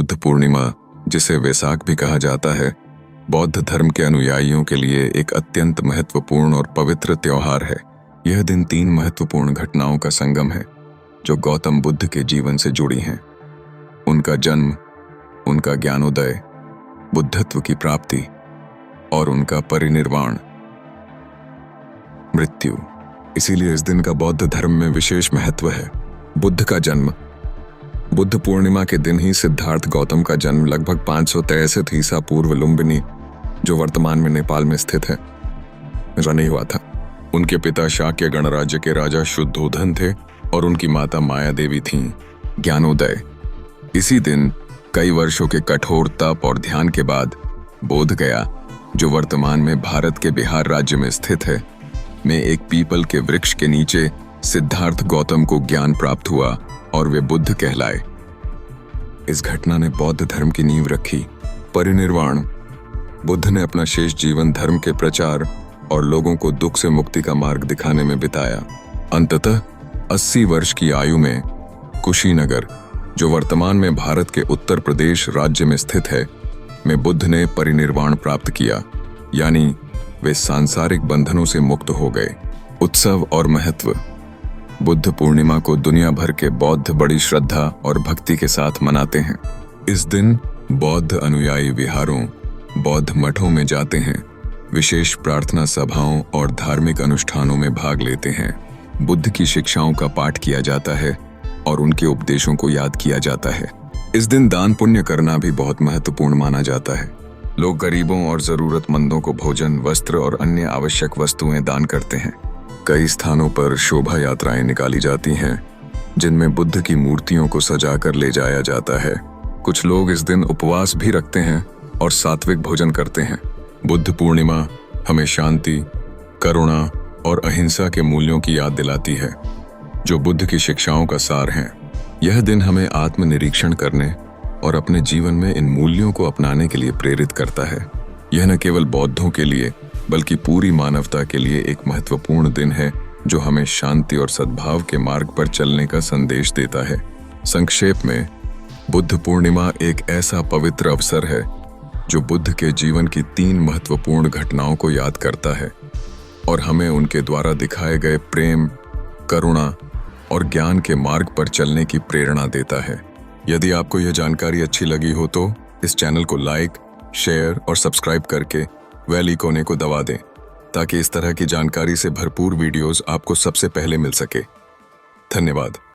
बुद्ध पूर्णिमा, जिसे वैसाख भी कहा जाता है, बौद्ध धर्म के अनुयायियों के लिए एक अत्यंत महत्वपूर्ण और पवित्र त्योहार है। यह दिन 3 महत्वपूर्ण घटनाओं का संगम है जो गौतम बुद्ध के जीवन से जुड़ी हैं। उनका जन्म, उनका ज्ञानोदय, बुद्धत्व की प्राप्ति और उनका परिनिर्वाण, मृत्यु। इसीलिए इस दिन का बौद्ध धर्म में विशेष महत्व है। बुद्ध का जन्म। बुद्ध पूर्णिमा के दिन ही सिद्धार्थ गौतम का जन्म लगभग 563 ईसा पूर्व लुम्बिनी, जो वर्तमान में नेपाल में स्थित है, नहीं हुआ था। उनके पिता शाक्य गणराज्य के राजा शुद्धोधन थे और उनकी माता माया देवी थीं। ज्ञानोदय। इसी दिन कई वर्षों के कठोर तप और ध्यान के बाद बोध गया, जो वर्तमान में भारत के बिहार राज्य में स्थित है, में एक पीपल के वृक्ष के नीचे सिद्धार्थ गौतम को ज्ञान प्राप्त हुआ और वे बुद्ध कहलाए। इस घटना ने बौद्ध धर्म की नींव रखी। परिनिर्वाण। बुद्ध ने अपना शेष जीवन धर्म के प्रचार और लोगों को दुख से मुक्ति का मार्ग दिखाने में बिताया। अंततः 80 वर्ष की आयु में कुशीनगर, जो वर्तमान में भारत के उत्तर प्रदेश राज्य में स्थित है, में बुद्ध ने परिनिर्वाण प्राप्त किया, यानी वे सांसारिक बंधनों से मुक्त हो गए। उत्सव और महत्व। बुद्ध पूर्णिमा को दुनिया भर के बौद्ध बड़ी श्रद्धा और भक्ति के साथ मनाते हैं। इस दिन बौद्ध अनुयायी विहारों, बौद्ध मठों में जाते हैं, विशेष प्रार्थना सभाओं और धार्मिक अनुष्ठानों में भाग लेते हैं। बुद्ध की शिक्षाओं का पाठ किया जाता है और उनके उपदेशों को याद किया जाता है। इस दिन दान पुण्य करना भी बहुत महत्वपूर्ण माना जाता है। लोग गरीबों और जरूरतमंदों को भोजन, वस्त्र और अन्य आवश्यक वस्तुएं दान करते हैं। कई स्थानों पर शोभा यात्राएं निकाली जाती हैं, जिनमें बुद्ध की मूर्तियों को सजाकर ले जाया जाता है। कुछ लोग इस दिन उपवास भी रखते हैं और सात्विक भोजन करते हैं। बुद्ध पूर्णिमा हमें शांति, करुणा और अहिंसा के मूल्यों की याद दिलाती है, जो बुद्ध की शिक्षाओं का सार हैं। यह दिन हमें आत्मनिरीक्षण करने और अपने जीवन में इन मूल्यों को अपनाने के लिए प्रेरित करता है। यह न केवल बौद्धों के लिए बल्कि पूरी मानवता के लिए एक महत्वपूर्ण दिन है, जो हमें शांति और सद्भाव के मार्ग पर चलने का संदेश देता है। संक्षेप में, बुद्ध पूर्णिमा एक ऐसा पवित्र अवसर है जो बुद्ध के जीवन की 3 महत्वपूर्ण घटनाओं को याद करता है और हमें उनके द्वारा दिखाए गए प्रेम, करुणा और ज्ञान के मार्ग पर चलने की प्रेरणा देता है। यदि आपको यह जानकारी अच्छी लगी हो तो इस चैनल को लाइक, शेयर और सब्सक्राइब करके बेल आइकन को दबा दें, ताकि इस तरह की जानकारी से भरपूर वीडियोस आपको सबसे पहले मिल सके। धन्यवाद।